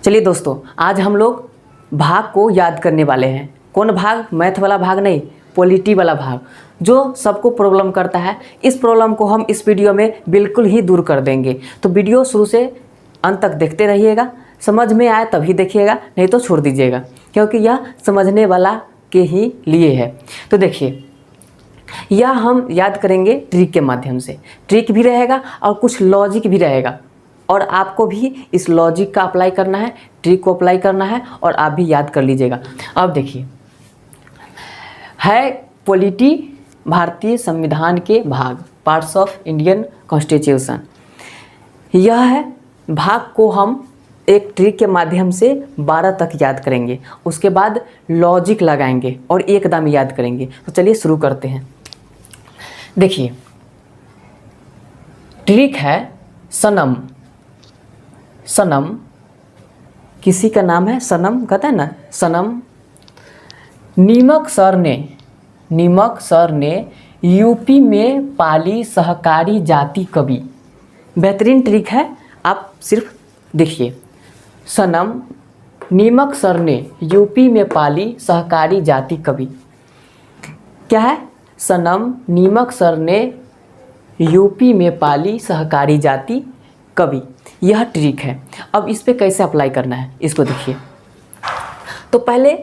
चलिए दोस्तों, आज हम लोग भाग को याद करने वाले हैं। कौन भाग? मैथ वाला भाग नहीं, पॉलिटी वाला भाग, जो सबको प्रॉब्लम करता है। इस प्रॉब्लम को हम इस वीडियो में बिल्कुल ही दूर कर देंगे। तो वीडियो शुरू से अंत तक देखते रहिएगा, समझ में आए तभी देखिएगा, नहीं तो छोड़ दीजिएगा, क्योंकि यह समझने वाला के ही लिए है। तो देखिए, यह हम याद करेंगे ट्रिक के माध्यम से। ट्रिक भी रहेगा और कुछ लॉजिक भी रहेगा, और आपको भी इस लॉजिक का अप्लाई करना है, ट्रिक को अप्लाई करना है, और आप भी याद कर लीजिएगा। अब देखिए, है पॉलिटी भारतीय संविधान के भाग, पार्ट्स ऑफ इंडियन कॉन्स्टिट्यूशन। यह है भाग को हम एक ट्रिक के माध्यम से 12 तक याद करेंगे, उसके बाद लॉजिक लगाएंगे और एकदम याद करेंगे। तो चलिए शुरू करते हैं। देखिए, ट्रिक है सनम। सनम किसी का नाम है, सनम कहते हैं ना, सनम। नीमक सर ने यूपी में पाली सहकारी जाति कवि। बेहतरीन ट्रिक है, आप सिर्फ देखिए। सनम, नीमक सर ने यूपी में पाली सहकारी जाति कवि। क्या है? सनम, नीमक सर ने यूपी में पाली सहकारी जाति कवि। यह ट्रिक है। अब इस पे कैसे अप्लाई करना है इसको देखिए। तो पहले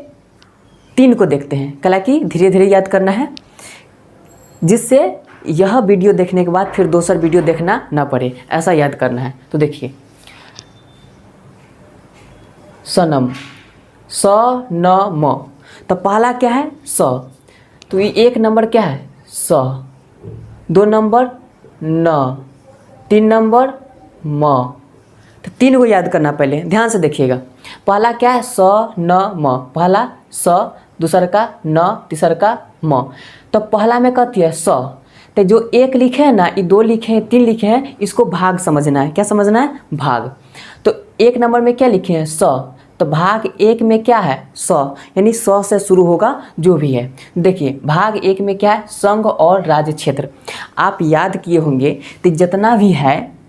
3 को देखते हैं, हालांकि धीरे धीरे याद करना है, जिससे यह वीडियो देखने के बाद फिर दूसरा वीडियो देखना ना पड़े, ऐसा याद करना है। तो देखिए, सनम, स न म, तो पहला क्या है? स। तो ये 1 नंबर क्या है? स। 2 नंबर न, 3 नंबर म। तो 3 को याद करना, पहले ध्यान से देखिएगा। पहला क्या है? स न म। पहला स, दूसरा का न, तीसरा का म। तो पहला में कहती है स। तो जो 1 लिखे हैं ना, ये 2 लिखे हैं, 3 लिखे हैं, इसको भाग समझना है। क्या समझना है? भाग। तो 1 नंबर में क्या लिखे हैं? स। तो भाग 1 में क्या है? स, यानी 100 से शुरू होगा जो भी है। देखिए, भाग 1 में क्या है? संघ और राज्य क्षेत्र। आप याद किए होंगे, तो जितना भी है,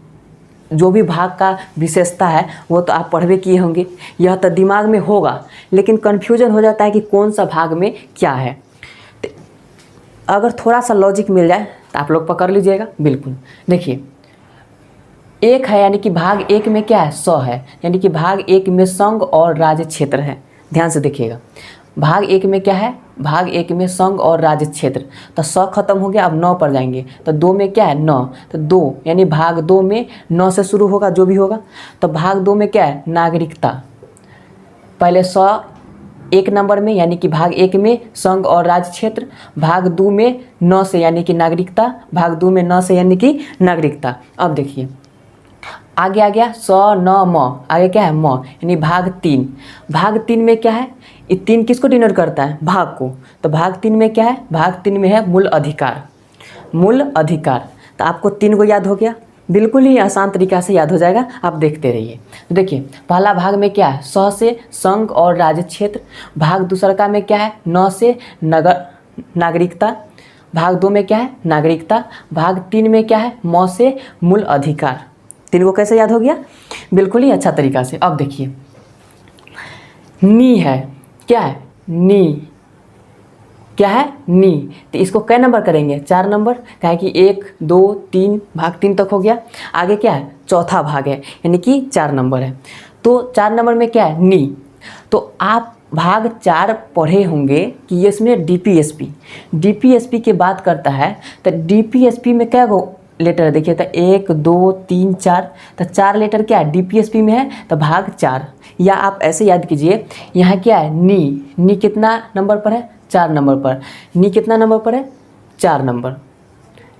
जो भी भाग का विशेषता है वो तो आप पढ़वे किए होंगे, यह तो दिमाग में होगा, लेकिन कन्फ्यूजन हो जाता है कि कौन सा भाग में क्या है। तो अगर थोड़ा सा लॉजिक मिल जाए तो आप लोग पकड़ लीजिएगा बिल्कुल। देखिए, 1 है, यानी कि भाग 1 में क्या है? 100 है, यानी कि भाग 1 में संघ और राज्य क्षेत्र है। ध्यान से देखिएगा, भाग 1 में क्या है? भाग 1 में संघ और राज्य क्षेत्र। तो 100 खत्म हो गया, अब 9 पर जाएंगे। तो 2 में क्या है? 9। तो 2, यानी भाग 2 में 9 से शुरू होगा जो भी होगा। तो भाग 2 में क्या है? नागरिकता। पहले 100 1 नंबर में, यानी कि भाग 1 में संघ और राज्य क्षेत्र। भाग 2 में 9 से, यानी कि नागरिकता। भाग 2 में 9 से, यानी कि नागरिकता। अब देखिए, आगे आ गया 100 न म। आगे क्या है? म, यानी भाग 3। भाग 3 में क्या है? ये 3 किसको डिनोट करता है? भाग को। तो भाग 3 में क्या है? भाग 3 में है मूल अधिकार। मूल अधिकार। तो आपको 3 को याद हो गया, बिल्कुल ही आसान तरीका से याद हो जाएगा, आप देखते रहिए। तो देखिए, पहला भाग में क्या है? 100 से संघ और राज्य क्षेत्र। भाग दूसरा का में क्या है? 9 से नागरिकता। भाग 2 में क्या है? नागरिकता। भाग 3 में क्या है? म से मूल अधिकार। 3 को कैसे याद हो गया? बिल्कुल ही अच्छा तरीका से। अब देखिए, नी है। क्या है? नी। क्या है? नी। तो इसको कै नंबर करेंगे? 4 नंबर, क्या है कि 1 2 3, भाग 3 तक हो गया। आगे क्या है? चौथा भाग है, यानी कि 4 नंबर है। तो 4 नंबर में क्या है? नी। तो आप भाग 4 पढ़े होंगे कि इसमें डीपीएसपी की बात करता है। तो डीपीएसपी में क्या गो लेटर है? देखिए, तो 1 2 3 4। तो 4 लेटर क्या है? डीपीएसपी में है, तो भाग 4। या आप ऐसे याद कीजिए, यहाँ क्या है? नी। नी कितना नंबर पर है? 4 नंबर पर। नी कितना नंबर पर है? 4 नंबर।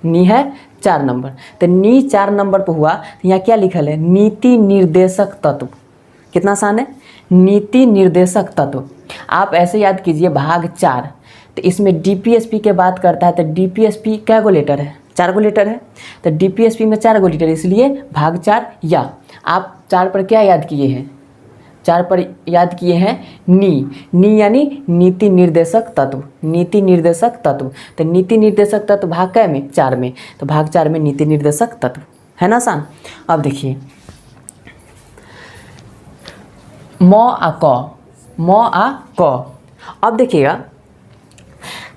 नी है 4 नंबर। तो नी 4 नंबर पर हुआ, तो यहाँ क्या लिखल है? नीति निर्देशक तत्व। कितना आसान है? नीति निर्देशक तत्व। आप ऐसे याद कीजिए, भाग 4। तो इसमें डीपीएसपी के बात करता है। तो डीपीएसपी क्या गो लेटर है? 4 गो लेटर है। तो डीपीएसपी में 4 गो लेटर, इसलिए भाग 4। या आप 4 पर क्या याद किए हैं? 4 पर याद किए हैं नी यानी नीति निर्देशक तत्व। नीति निर्देशक तत्व। तो नीति निर्देशक तत्व भाग कै में? 4 में। तो भाग 4 में नीति निर्देशक तत्व है ना आसान। अब देखिए, म आ क, म आ क। अब देखिएगा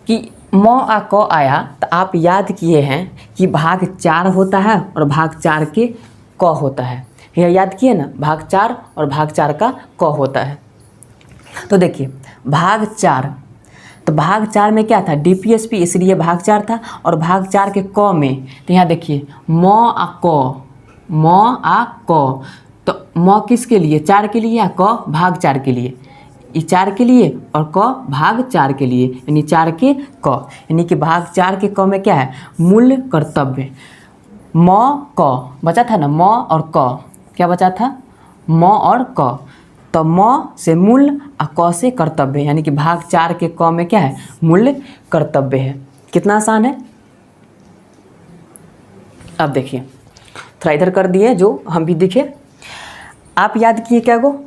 कि म आ क आया तो आप याद किए हैं कि भाग 4 होता है और भाग 4 के क होता है। यह याद किए ना, भाग 4 और भाग 4 का क होता है। तो देखिए भाग 4, तो भाग 4 में क्या था, डीपीएसपी, इसलिए भाग 4 था। और भाग 4 के क में तो यहाँ देखिए म आ क, म आ क, तो म किसके लिए, 4 के लिए, या क भाग 4 के लिए, ये 4 के लिए और क भाग 4 के लिए, यानी 4 के क, यानी कि भाग 4 के क में क्या है, मूल कर्तव्य। म क बचा था ना, म और क क्या बचा था, म और क। तो म से मूल और क से कर्तव्य, यानी कि भाग 4 के क में क्या है, मूल कर्तव्य है। कितना आसान है। अब देखिए थोड़ा इधर कर दिए जो हम भी दिखे। आप याद किए क्या गो,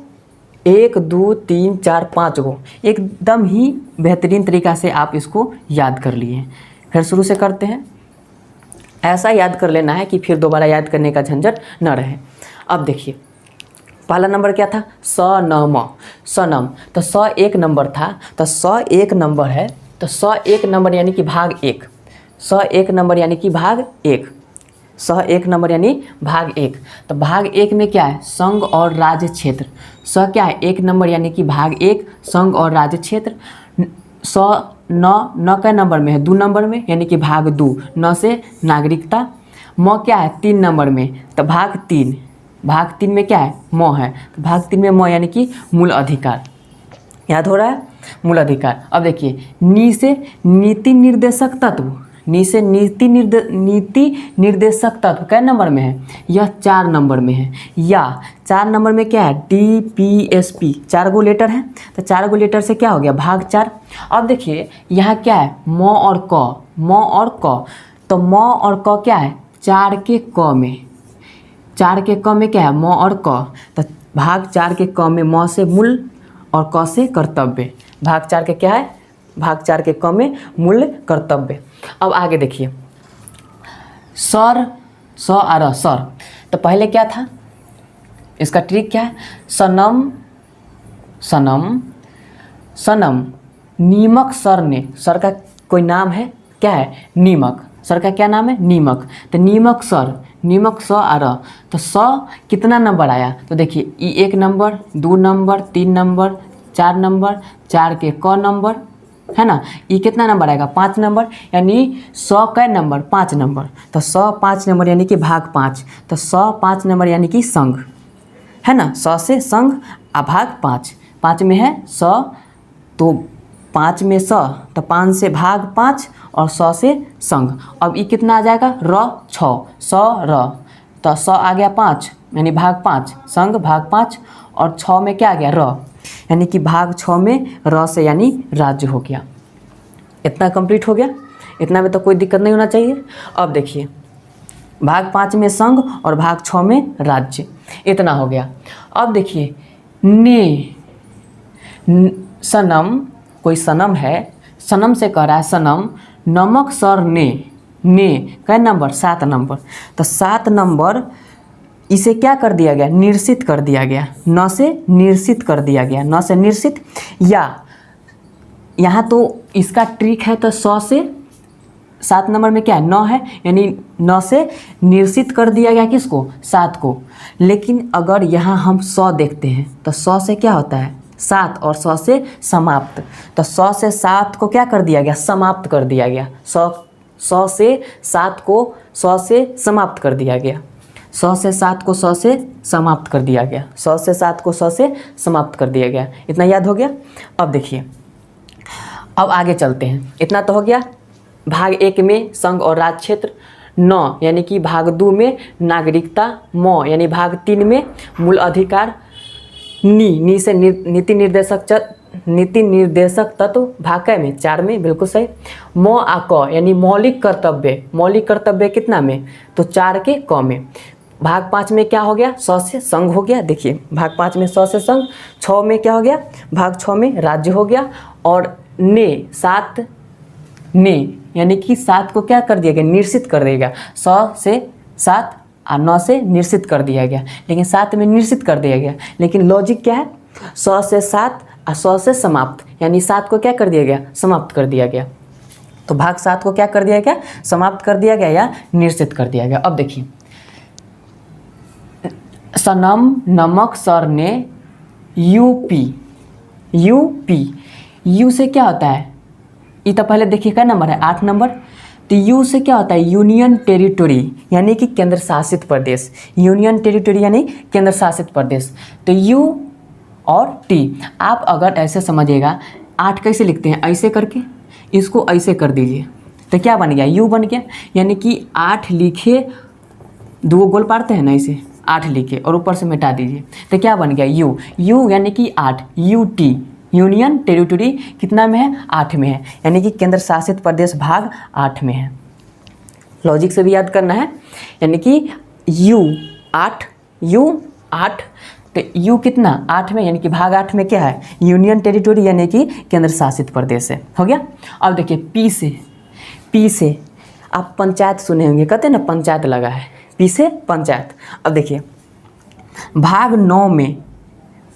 1 2 3 4 5 गो, एकदम ही बेहतरीन तरीक़ा से आप इसको याद कर लिए। फिर शुरू से करते हैं। ऐसा याद कर लेना है कि फिर दोबारा याद करने का झंझट न रहे। अब देखिए पहला नंबर क्या था, स न म, सनम। तो स एक नंबर था, तो स एक नंबर है, तो स एक नंबर यानी कि भाग 1, स एक नंबर यानी कि भाग 1, स एक नंबर यानी भाग 1। तो भाग 1 में क्या है, संघ और राज्य क्षेत्र। स क्या है, 1 नंबर यानी कि भाग 1, संघ और राज्य क्षेत्र। स न कै नंबर में है, 2 नंबर में, यानी कि भाग 2, न से नागरिकता। म क्या है, 3 नंबर में, तो भाग 3, भाग 3 में क्या है, म है, तो भाग 3 में म यानी कि मूल अधिकार। याद हो रहा है, मूल अधिकार। अब देखिए नी से नीति निर्देशक तत्व, नी से नीति निर्देशक तत्व कै नंबर में है, यह 4 नंबर में है। या 4 नंबर में क्या है, डीपीएसपी, 4 गो लेटर है, तो 4 गो लेटर से क्या हो गया, भाग 4। अब देखिए यहाँ क्या है, म और क, म और क, तो म और क क्या है, 4 के क में, 4 के क में क्या है, म और क, तो भाग 4 के क में म से मूल और क से कर्तव्य। भाग 4 के क्या है, भाग 4 के क में मूल कर्तव्य। अब आगे देखिए सर, स आ र सर, तो पहले क्या था, इसका ट्रिक क्या है, सनम, सनम, सनम, नीमक सर ने, सर का कोई नाम है, क्या है, नीमक, सर का क्या नाम है, नीमक। तो नीमक सर, नीमक स आ र, तो स कितना नंबर आया, तो देखिए ई 1 नंबर, 2 नंबर, 3 नंबर, 4 नंबर, 4 के क नंबर है ना, ये कितना नंबर आएगा, 5 नंबर, यानी 100 कै नंबर, 5 नंबर, तो 100 5 नंबर यानी कि भाग 5, तो 100 5 नंबर यानी कि संघ है ना, 100 से संघ आ भाग 5, 5 में है 100, तो 5 में 100, तो 5 से भाग 5 और 100 से संघ। अब ये कितना आ जाएगा, र 6, 100 र, तो 100 आ गया 5 यानी भाग 5, संघ भाग 5, और 6 में क्या आ गया, र, यानी कि भाग 6 में र से यानी राज्य हो गया। इतना कंप्लीट हो गया, इतना में तो कोई दिक्कत नहीं होना चाहिए। अब देखिए भाग 5 में संघ और भाग 6 में राज्य, इतना हो गया। अब देखिए ने, सनम, कोई सनम है, सनम से कह रहा है सनम, नमक सर ने कै नंबर, 7 नंबर, तो 7 नंबर इसे क्या कर दिया गया, निरसित कर दिया गया, न से निरसित कर दिया गया, न से निरसित। या यहाँ तो इसका ट्रिक है, तो 100 से 7 नंबर में क्या है, 9 है, यानी 9 से निरसित कर दिया गया किसको, 7 को। लेकिन अगर यहाँ हम 100 देखते हैं तो 100 से क्या होता है, 7, और 100 से समाप्त, तो 100 से 7 को क्या कर दिया गया, समाप्त कर दिया गया। 100 से 7 को 100 से समाप्त कर दिया गया, 100 से 7 को 100 से समाप्त कर दिया गया, 100 से 7 को 100 से समाप्त कर दिया गया। इतना याद हो गया। अब देखिए अब आगे चलते हैं। इतना तो हो गया भाग 1 में संघ और राज्य क्षेत्र, 9 यानी कि भाग 2 में नागरिकता, म यानी भाग 3 में मूल अधिकार, नी से नीति निर्देशक तत्व, भाग कै में, 4 में, बिल्कुल सही। म आ क यानी मौलिक कर्तव्य, मौलिक कर्तव्य कितना में, तो 4 के क में। भाग 5 में क्या हो गया, 100 से संघ हो गया। देखिए भाग 5 में 100 से संघ, 6 में क्या हो गया, भाग 6 में राज्य हो गया। और ने 7, ने यानी कि 7 को क्या कर दिया गया, निरसित कर देगा, 100 से 7 और 9 से निरसित कर दिया गया, लेकिन 7 में निरसित कर दिया गया। लेकिन लॉजिक क्या है, 100 से 7 और 100 से समाप्त, यानी 7 को क्या कर दिया गया, समाप्त कर दिया गया। तो भाग 7 को क्या कर दिया गया, समाप्त कर दिया गया या निश्चित कर दिया गया। अब देखिए, सनम नमक सर ने यूपी, यू से क्या होता है, ये तो पहले देखिए क्या नंबर है, 8 नंबर। तो यू से क्या होता है, यूनियन टेरिटोरी यानी कि केंद्र शासित प्रदेश, यूनियन टेरिटोरी यानी केंद्र शासित प्रदेश। तो यू और टी, आप अगर ऐसे समझिएगा, 8 कैसे लिखते हैं, ऐसे करके, इसको ऐसे कर दीजिए तो क्या बन गया, यू बन गया। यानी कि 8 लिखे, 2 गोल पारते हैं ना, इसे 8 लिखे और ऊपर से मिटा दीजिए तो क्या बन गया, यू यानी कि 8, यू टी, यूनियन टेरिटोरी कितना में है, 8 में है, यानी कि केंद्र शासित प्रदेश भाग 8 में है। लॉजिक से भी याद करना है, यानी कि यू 8, तो यू कितना 8 में, यानी कि भाग 8 में क्या है, यूनियन टेरिटोरी यानी कि केंद्र शासित प्रदेश है। हो गया। अब देखिए पी से आप पंचायत सुने होंगे, कहते हैं ना पंचायत लगा है, पी से पंचायत। अब देखिए भाग 9 में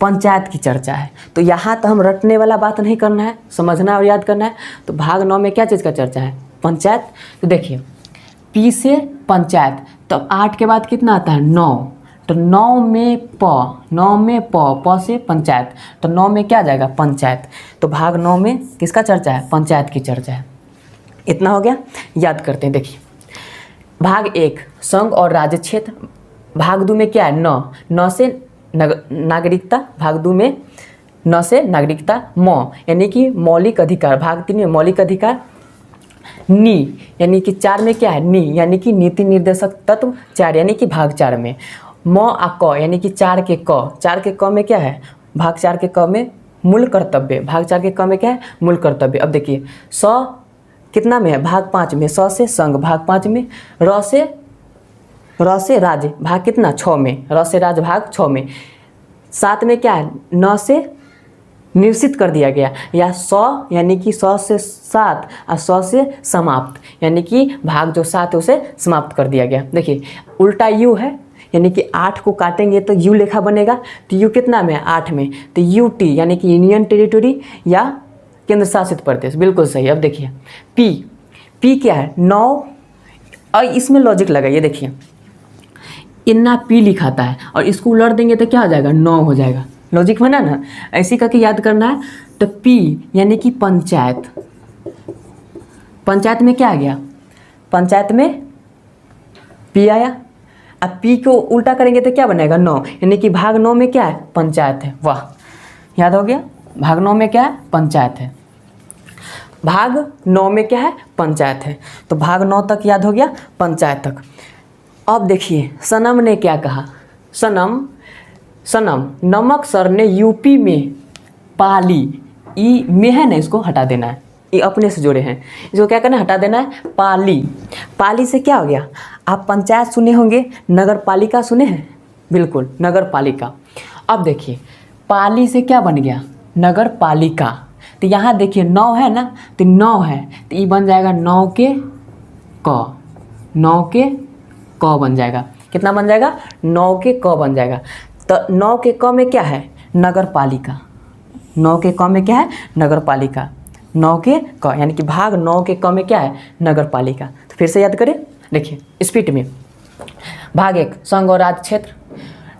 पंचायत की चर्चा है, तो यहाँ तो हम रटने वाला बात नहीं करना है, समझना और याद करना है। तो भाग 9 में क्या चीज़ का चर्चा है, पंचायत। तो देखिए पी से पंचायत, तो 8 के बाद कितना आता है, 9, तो 9 में प से पंचायत, तो 9 में क्या जाएगा, पंचायत। तो भाग 9 में किसका चर्चा है, पंचायत की चर्चा है। इतना हो गया, याद करते हैं। देखिए भाग 1 संघ और राज्य क्षेत्र, भाग 2 में क्या है, 9 से नागरिकता, भाग 2 में 9 से नागरिकता, यानी कि मौलिक अधिकार, भाग 3 में मौलिक अधिकार, नी यानी कि 4 में क्या है, नी यानी कि नीति निर्देशक तत्व 4, यानी कि भाग 4 में, क यानी कि 4 के क में क्या है, भाग 4 के क में मूल कर्तव्य, भाग 4 के क में क्या है, मूल कर्तव्य। अब देखिए 100 कितना में है, भाग 5 में, 100 से संघ भाग 5 में, र से राज्य भाग कितना, 6 में, र से राज्य भाग 6 में, 7 में क्या है, 9 से निश्चित कर दिया गया, या 100 यानी कि 100 से 7 और 100 से समाप्त, यानी कि भाग जो 7 है उसे समाप्त कर दिया गया। देखिए उल्टा यू है, यानी कि 8 को काटेंगे तो यू लेखा बनेगा, तो यू कितना में है, 8 में, तो यू टी यानी कि यूनियन टेरिटोरी या केंद्र शासित प्रदेश, बिल्कुल सही। अब देखिए पी क्या है, 9, और इसमें लॉजिक लगाइए। देखिए इतना पी लिखाता है और इसको उलट देंगे तो क्या हो जाएगा, 9 हो जाएगा। लॉजिक बना ना, ऐसे करके याद करना है। तो पी यानी कि पंचायत, पंचायत में क्या आ गया, पंचायत में पी आया। अब पी को उल्टा करेंगे तो क्या बनेगा, 9, यानी कि भाग 9 में क्या है, पंचायत है। वाह, याद हो गया, भाग 9 में क्या है, पंचायत है, भाग 9 में क्या है, पंचायत है। तो भाग 9 तक याद हो गया, पंचायत तक। अब देखिए सनम ने क्या कहा, सनम नमक सर ने यूपी में पाली, ई में है ना, इसको हटा देना है, ये अपने से जोड़े हैं, इसको क्या करना है, हटा देना है। पाली से क्या हो गया, आप पंचायत सुने होंगे, नगर पालिका सुने हैं, बिल्कुल नगर पालिका। अब देखिए पाली से क्या बन गया, नगर पालिका। तो यहाँ देखिए 9 है ना, तो 9 है, तो ये बन जाएगा 9 के क बन जाएगा। कितना बन जाएगा, 9 के क बन जाएगा। तो 9 के क में क्या है, नगर पालिका, 9 के क में क्या है, नगर पालिका, 9 के क यानी कि भाग 9 के क में क्या है, नगर पालिका। तो फिर से याद करें, देखिए स्पीड में, भाग 1 संघ और राज्य क्षेत्र,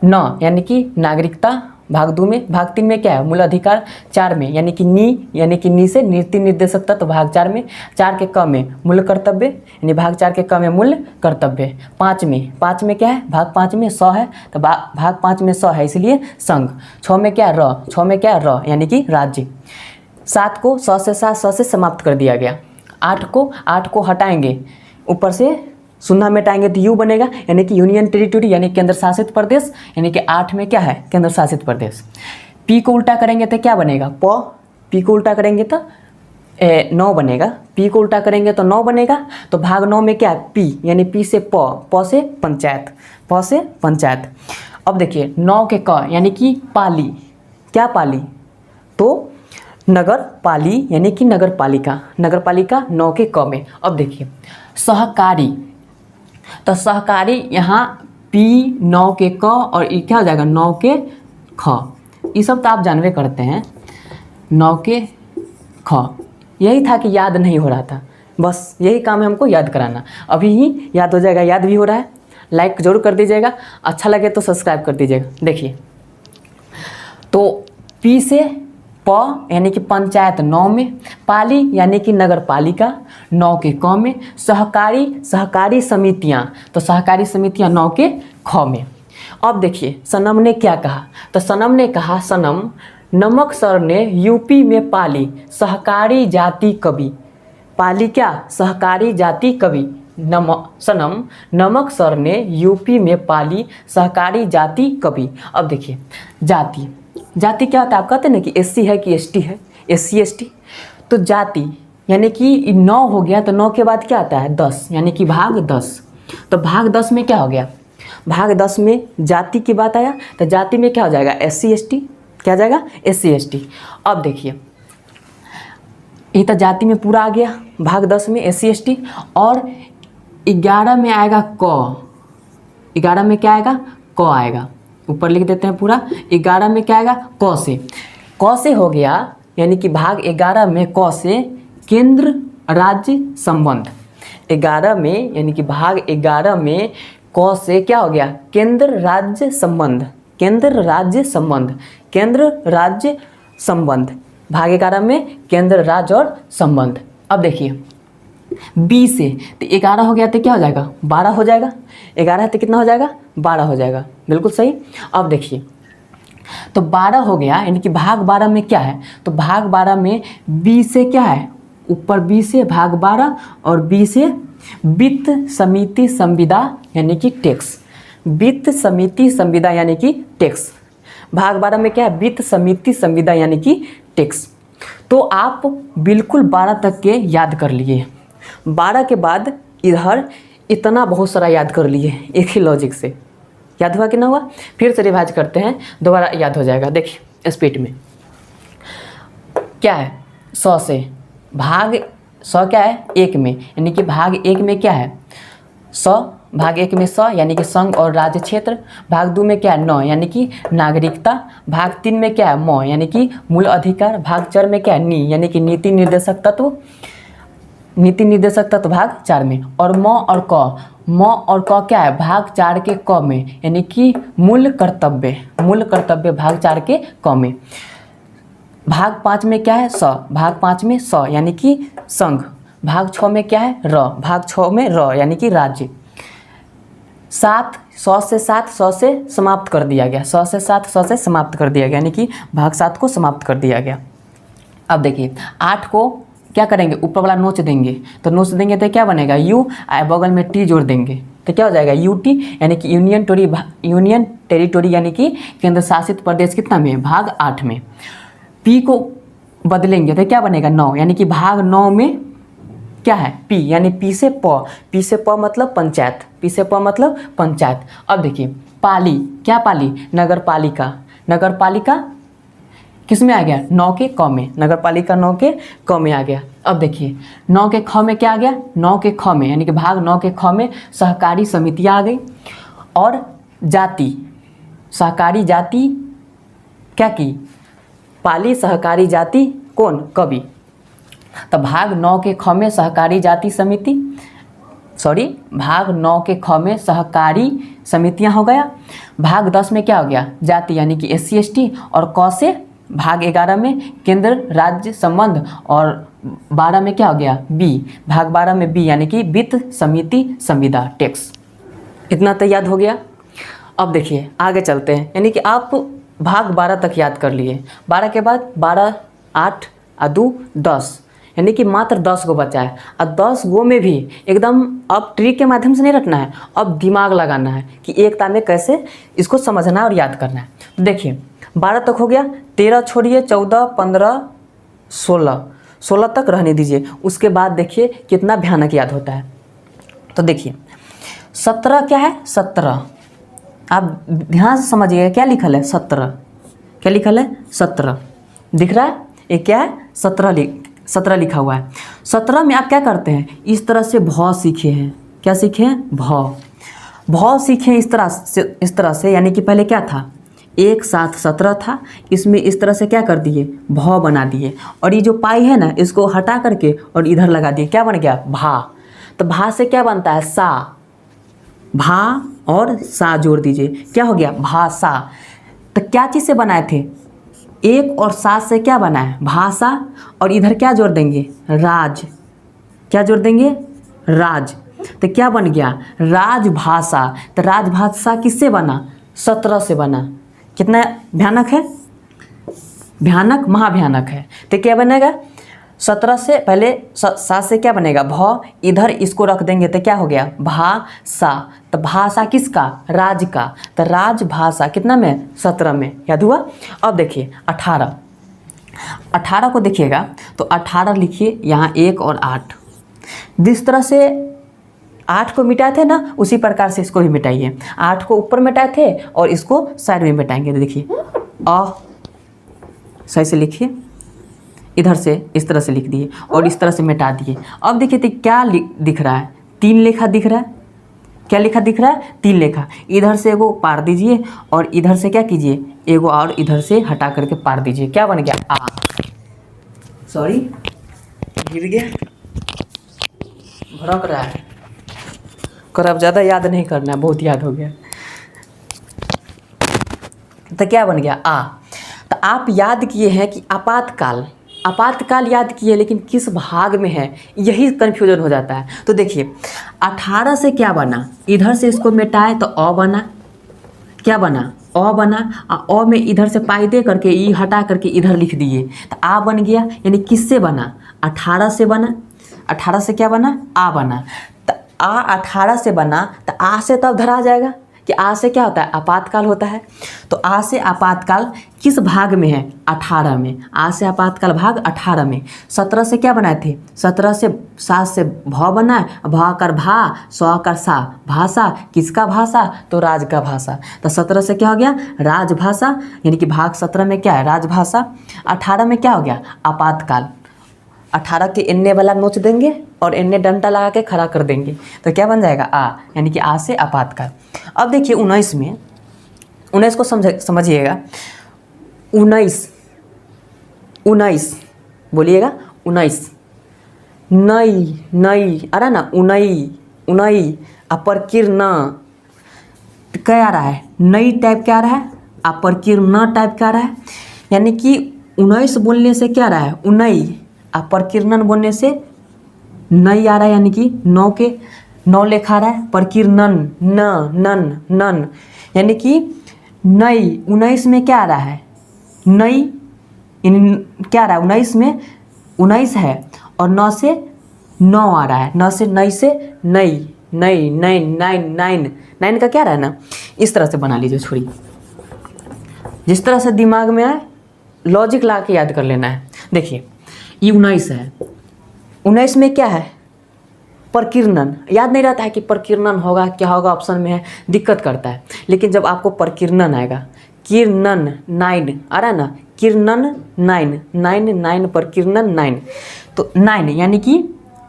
9 यानी कि नागरिकता, भाग 2 में, भाग 3 में क्या है, मूल अधिकार, 4 में यानी कि नी से नीति निर्देशक तत्व, भाग 4 में, 4 के क में मूल कर्तव्य, यानी भाग 4 के क में मूल कर्तव्य, 5 में क्या है, भाग 5 में 100 है, तो भाग 5 में 100 है इसलिए संघ, 6 में क्या है, 6 में क्या है, यानी कि राज्य। 7 को 100 से 7 100 से समाप्त कर दिया गया। 8 को हटाएंगे, ऊपर से शून्य मिटाएंगे तो यू बनेगा, यानी कि यूनियन टेरिटोरी यानी केंद्र शासित प्रदेश, यानी कि 8 में क्या है, केंद्र शासित प्रदेश। पी को उल्टा करेंगे तो क्या बनेगा, पी को उल्टा करेंगे तो 9 बनेगा, पी को उल्टा करेंगे तो 9 बनेगा। तो भाग 9 में क्या है, पी यानी पी से प से पंचायत, अब देखिए 9 के क यानी कि पाली, क्या पाली, तो नगर पाली यानी कि नगर पालिका 9 के क में। अब देखिए सहकारी, तो सहकारी यहाँ पी 9 के क और ये क्या हो जाएगा, 9 के ख, ये सब तो आप जानवे करते हैं। 9 के ख, यही था कि याद नहीं हो रहा था, बस यही काम है हमको याद कराना। अभी ही याद हो जाएगा, याद भी हो रहा है। लाइक ज़रूर कर दीजिएगा, अच्छा लगे तो सब्सक्राइब कर दीजिएगा। देखिए तो पी से प यानी कि पंचायत 9 में, पाली यानी कि नगर पालिका 9 के क में, सहकारी समितियां, तो सहकारी समितियां 9 के ख में। अब देखिए सनम ने क्या कहा, तो सनम ने कहा सनम नमक सर ने यूपी में पाली सहकारी जाति कवि, पाली क्या सहकारी जाति कवि, सनम नमक सर ने यूपी में पाली सहकारी जाति कवि। अब देखिए जाति, जाति क्या होता है, आप कहते हैं ना कि एससी है कि एसटी है, एससी एसटी। तो जाति यानी कि 9 हो गया, तो 9 के बाद क्या आता है 10, यानी कि भाग 10। तो भाग 10 में क्या हो गया, भाग 10 में जाति की बात आया, तो जाति में क्या हो जाएगा एससी एसटी, क्या जाएगा एससी एसटी। अब देखिए ये तो जाति में पूरा आ गया, भाग 10 में एससी एसटी। और 11 में आएगा क, 11 में क्या आएगा क आएगा, ऊपर लिख देते हैं पूरा। 11 में क्या आएगा क से हो गया, यानी कि भाग 11 में क से केंद्र राज्य संबंध। 11 में यानी कि भाग 11 में क से क्या हो गया केंद्र राज्य संबंध, केंद्र राज्य संबंध, केंद्र राज्य संबंध। भाग 11 में केंद्र राज्य और संबंध। अब देखिए बी से, तो 11 हो गया तो क्या हो जाएगा 12 हो जाएगा, 11 है तो कितना हो जाएगा 12 हो जाएगा, बिल्कुल सही। अब देखिए तो 12 हो गया, यानी कि भाग 12 में क्या है, तो भाग 12 में बी से क्या है, ऊपर बी से भाग 12 और बी से वित्त समिति संविदा यानी कि टैक्स, वित्त समिति संविदा यानी कि टैक्स। भाग 12 में क्या है वित्त समिति संविदा यानी कि टैक्स। तो आप बिल्कुल 12 तक के याद कर लिए, 12 के बाद इधर इतना बहुत सारा याद कर लिए एक ही लॉजिक से। याद हुआ कि ना हुआ, फिर से रिवाइज करते हैं, दोबारा याद हो जाएगा। देखिए स्पीड में क्या है 100 से, भाग 100 क्या है 1 में, यानी कि भाग 1 में क्या है 100, भाग 1 में 100 यानी कि संघ और राज्य क्षेत्र। भाग 2 में क्या है 9 यानी कि नागरिकता। भाग 3 में क्या है म यानी कि मूल अधिकार। भाग 4 में क्या है नी यानी कि नीति निर्देशक तत्व, नीति निर्देशक तत्व भाग 4 में। और म और क क्या है भाग 4 के क में, यानी कि मूल कर्तव्य, मूल कर्तव्य भाग 4 के क में। भाग 5 में क्या है स, भाग 5 में स यानी कि संघ। भाग 6 में क्या है र, भाग 6 में र यानी कि राज्य। 7 100 से 7 100 से समाप्त कर दिया गया, 100 से 7 100 से समाप्त कर दिया गया, यानी कि भाग 7 को समाप्त कर दिया गया। अब देखिए 8 को क्या करेंगे ऊपर वाला नोच देंगे, तो नोच देंगे तो क्या बनेगा यू, बगल में टी जोड़ देंगे तो क्या हो जाएगा यूटी, यानी कि यूनियन टेरिटोरी यानी कि केंद्र शासित प्रदेश कितना में भाग 8 में। पी को बदलेंगे तो क्या बनेगा 9, यानी कि भाग 9 में क्या है पी, यानी पी से प मतलब पंचायत, पी से प मतलब पंचायत। अब देखिए पाली, क्या पाली नगर पालिका, नगर पालिका किस में आ गया 9 के क में, नगर पालिका 9 के क में आ गया। अब देखिए 9 के ख में क्या आ गया 9 के ख में, यानी कि भाग 9 के ख में सहकारी समितियाँ आ गई। और जाति, सहकारी जाति क्या की पाली सहकारी जाति कौन कवि, तो भाग 9 के ख में सहकारी जाति समिति, भाग 9 के ख में सहकारी समितियां हो गया। भाग 10 में क्या हो गया जाति यानी कि एससी एसटी। और क से भाग 11 में केंद्र राज्य संबंध। और 12 में क्या हो गया बी, भाग 12 में बी यानी कि वित्त समिति संविदा टैक्स। इतना तो याद हो गया। अब देखिए आगे चलते हैं, यानी कि आप भाग 12 तक याद कर लिए। 12 के बाद 12 8 और 2 10, यानी कि मात्र 10 गो बचा है। और 10 गो में भी एकदम अब ट्रिक के माध्यम से नहीं रटना है, अब दिमाग लगाना है कि एकता में कैसे इसको समझना और याद करना है। तो देखिए 12 तक हो गया, 13 छोड़िए 14 15 16 तक रहने दीजिए। उसके बाद देखिए कितना भयानक याद होता है। तो देखिए 17 क्या है 17, आप ध्यान से समझिएगा क्या लिखल है 17, क्या लिखल है 17 दिख रहा है, ये क्या है 17 लिखा हुआ है। 17 में आप क्या करते हैं इस तरह से भ सीखे हैं, क्या सीखे हैं भ सीखे इस तरह से, यानी कि पहले क्या था एक साथ 17 था, इसमें इस तरह से क्या कर दिए, भ बना दिए, और ये जो पाई है ना इसको हटा करके और इधर लगा दिए, क्या बन गया, भा। तो भा से क्या बनता है, सा, भा और सा जोड़ दीजिए, क्या हो गया, भाषा। तो क्या चीज़ से बनाए थे, एक और सात से क्या बना है, भाषा, और इधर क्या जोड़ देंगे, राज, क्या जोड़ देंगे, राज। तो क्या बन गया, राजभाषा। तो राजभाषा किससे बना, 17 से बना। कितना भयानक है, भयानक, महाभयानक है। तो क्या बनेगा, 17 से पहले 7 से क्या बनेगा, भ, इधर इसको रख देंगे तो क्या हो गया, भाषा। तो भाषा किसका, राज का। तो राजभाषा कितना में, 17 में, याद हुआ। अब देखिए 18 को देखिएगा तो 18 लिखिए यहाँ 1 और 8, जिस तरह से 8 को मिटाए थे ना उसी प्रकार से इसको भी मिटाइए। 8 को ऊपर मिटाए थे और इसको साइड में मिटाएंगे। तो देखिए सही से लिखिए, इधर से इस तरह से लिख दिए और इस तरह से मिटा दिए। अब देखिए तो क्या दिख रहा है, 3 लेखा दिख रहा है, क्या लिखा दिख रहा है, 3 लेखा। इधर से एगो पार दीजिए और इधर से क्या कीजिए, एगो और इधर से हटा करके पार दीजिए, क्या बन गया, आ। सॉरी गिर गया, भड़क रहा है, कर अब ज़्यादा याद नहीं करना है, बहुत याद हो गया। तो क्या बन गया, आ। तो आप याद किए हैं कि आपातकाल, आपातकाल याद किए, लेकिन किस भाग में है यही कन्फ्यूजन हो जाता है। तो देखिए 18 से क्या बना, इधर से इसको मिटाए तो अ बना, क्या बना, अ बना। अ में इधर से पाई दे करके ई हटा करके इधर लिख दिए तो आ बन गया। यानी किससे बना, 18 से बना। 18 से क्या बना, आ बना। तो आ 18 से बना तो आ से तब धरा जाएगा कि आ से क्या होता है, आपातकाल होता है। तो आ से आपातकाल किस भाग में है, 18 में। आ से आपातकाल भाग 18 में। 17 से क्या बनाए थे, 17 से 7 से भ बनाए, भ कर भा, स कर सा, भाषा, किसका भाषा, तो राज का भाषा। तो 17 से क्या हो गया, राजभाषा, यानी कि भाग 17 में क्या है, राजभाषा। 18 में क्या हो गया, आपातकाल। 18 के एन्ने वाला नोच देंगे और एन्ने डंडा लगा के खड़ा कर देंगे तो क्या बन जाएगा, आ, यानी कि आ से आपातकाल। अब देखिए 19 में, 19 को समझिएगा। 19 बोलिएगा, 19 नई, नई आ रहा है ना, उनई अपरकीर्ण क्या आ रहा है, नई टाइप क्या आ रहा है, अपरकीर्ण टाइप क्या आ रहा है। यानी कि 19 बोलने से क्या आ रहा है, उनई, अपरकीर्णन बोलने से नई आ रहा है, यानी कि 9 के 9 लेखा आ रहा है। परकीर्णन न, नन, नन, यानी कि नई। 19 में क्या आ रहा है, नई, क्या आ रहा है 19 में, 19 है और 9 से 9 आ रहा है, 9 से नई से नई, नई, नाइन, नाइन, नाइन, नाइन का क्या रहा है ना, इस तरह से बना लीजिए। छोड़िए, जिस तरह से दिमाग में आए लॉजिक ला के याद कर लेना है। देखिए ये 19 है, 19 में क्या है, परकीर्णन। याद नहीं रहता है कि परकीर्णन होगा क्या होगा, ऑप्शन में है, दिक्कत करता है। लेकिन जब आपको परकीर्णन आएगा, किर्णन 9 आ रहा है ना, किर्णन 9, 9, 9 परकीर्णन 9, तो 9 यानी कि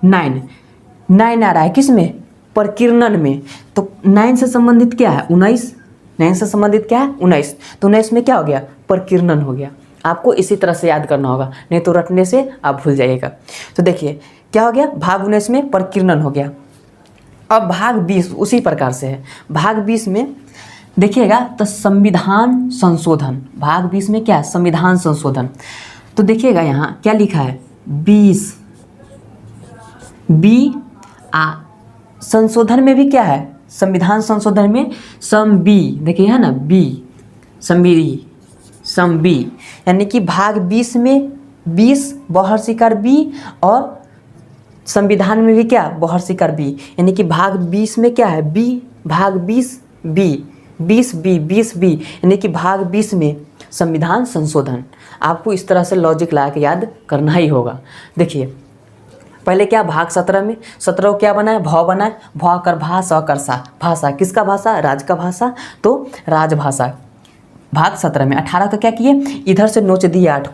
9 आ रहा है किस में, परकीर्णन में। तो 9 से संबंधित क्या है, 19, 9 से संबंधित क्या है, 19। तो 19 में क्या हो गया, परकीर्णन हो गया। आपको इसी तरह से याद करना होगा, नहीं तो रटने से आप भूल जाइएगा। तो देखिए क्या हो गया, भाग 19 में परकीर्णन हो गया। अब भाग 20 उसी प्रकार से है। भाग 20 में देखिएगा तो संविधान संशोधन, भाग 20 में क्या है, संविधान संशोधन। तो देखिएगा यहाँ क्या लिखा है, 20 बी, संशोधन में भी क्या है, संविधान संशोधन में सम बी, देखिए है ना, बी, संविधि, सम बी, यानी कि भाग 20 में 20 बहर शिकार बी और संविधान में भी क्या, बहर शिकार बी, यानी कि भाग 20 में क्या है, बी, भाग 20 बी, 20 बी, 20 बी, यानी कि भाग 20 में संविधान संशोधन। आपको इस तरह से लॉजिक ला के याद करना ही होगा। देखिए पहले क्या, भाग 17 में 17 को क्या बना है, भ बना है, भ कर भा, स कर सा, भाषा, किसका भाषा, राज का भाषा, तो राजभाषा। भाग 17 में 18 का क्या किए, इधर से नोच दिए 8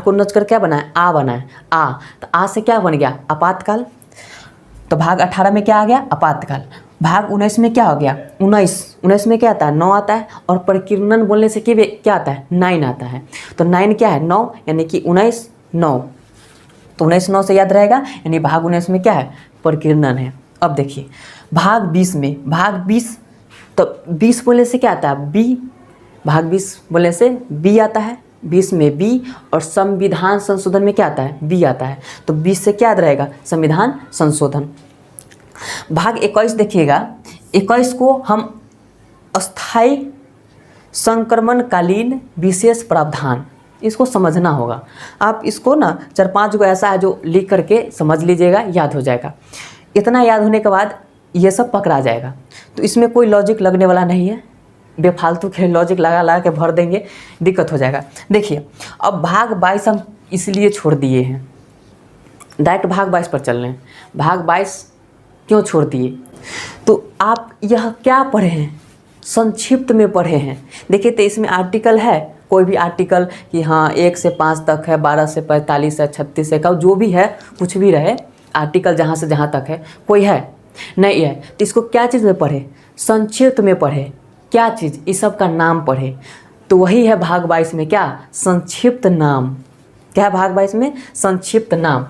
को नोच कर क्या बनाए, आ बनाए, आ। तो आ से क्या बन गया, आपातकाल। तो भाग 18 में क्या आ गया, आपातकाल। भाग 19 में क्या हो गया, 19 में क्या आता है, 9 आता है, और परिकीर्णन बोलने से क्या आता है, 9 आता है। तो 9 क्या है, 9, यानी कि 19 9, तो 19 9 से याद रहेगा, यानी भाग 19 में क्या है, परिकीर्णन है। अब देखिए भाग 20 में, भाग 20, तो 20 बोलने से क्या आता है, बी, भाग 20 बोलने से बी आता है, 20 में बी, और संविधान संशोधन में क्या आता है, बी आता है। तो 20 से क्या याद रहेगा, संविधान संशोधन। भाग 21 देखिएगा, 21 को हम अस्थायी संक्रमणकालीन विशेष प्रावधान, इसको समझना होगा। आप इसको ना 4-5 को ऐसा है जो लिख करके समझ लीजिएगा, याद हो जाएगा। इतना याद होने के बाद ये सब पकड़ा जाएगा। तो इसमें कोई लॉजिक लगने वाला नहीं है, बेफालतू के लॉजिक लगा के भर देंगे, दिक्कत हो जाएगा। देखिए अब भाग 22 हम इसलिए छोड़ दिए हैं, डायरेक्ट भाग 22 पर चल रहे हैं। भाग 22 क्यों छोड़ दिए, तो आप यह क्या पढ़े हैं, संक्षिप्त में पढ़े हैं। देखिए तो इसमें आर्टिकल है, कोई भी आर्टिकल कि हाँ 1 से 5 तक है, 12 से 45 है, 36 है, का जो भी है, कुछ भी रहे आर्टिकल, जहाँ से जहाँ तक है, कोई है नहीं है। तो इसको क्या चीज़ में पढ़े, संक्षिप्त में पढ़े। क्या चीज़, इस सब का नाम पढ़े। तो वही है भाग 22 में क्या, संक्षिप्त नाम। क्या है भाग 22 में, संक्षिप्त नाम।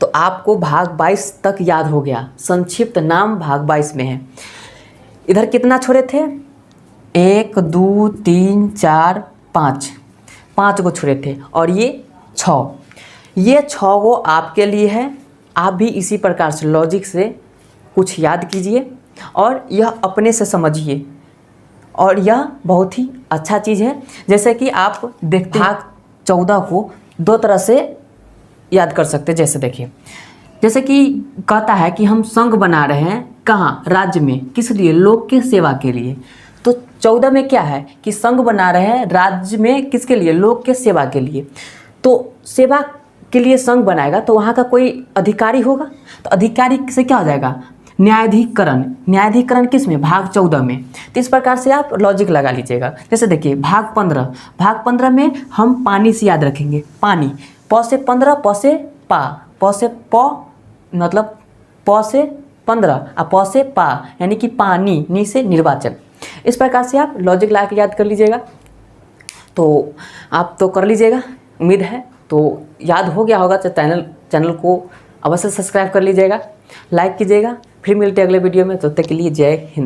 तो आपको भाग 22 तक याद हो गया, संक्षिप्त नाम भाग 22 में है। इधर कितना छोड़े थे, 1 2 3 4 5 को छोड़े थे, और ये 6, ये 6 को आपके लिए है। आप भी इसी प्रकार से लॉजिक से कुछ याद कीजिए और यह अपने से समझिए, और यह बहुत ही अच्छा चीज़ है। जैसे कि आप देखते हैं भाग 14 को 2 तरह से याद कर सकते हैं। जैसे देखिए, जैसे कि कहता है कि हम संघ बना रहे हैं, कहाँ, राज्य में, किस लिए, लोक के सेवा के लिए। तो 14 में क्या है कि संघ बना रहे हैं राज्य में, किसके लिए, लोक के सेवा के लिए। तो सेवा के लिए संघ बनाएगा तो वहाँ का कोई अधिकारी होगा, तो अधिकारी से क्या हो जाएगा, न्यायाधिकरण। न्यायाधिकरण किस में, भाग 14 में। तो इस प्रकार से आप लॉजिक लगा लीजिएगा। जैसे देखिए भाग 15, भाग 15 में हम पानी से याद रखेंगे, पानी, प से 15, प से पा, प से प मतलब प से 15 और प से पा, यानी कि पानी, नी से निर्वाचन। इस प्रकार से आप लॉजिक ला के याद कर लीजिएगा। तो आप तो कर लीजिएगा, उम्मीद है तो याद हो गया होगा। तो चैनल को अवश्य सब्सक्राइब कर लीजिएगा, लाइक कीजिएगा। फिर मिलते हैं अगले वीडियो में, तब तक के लिए जय हिंद।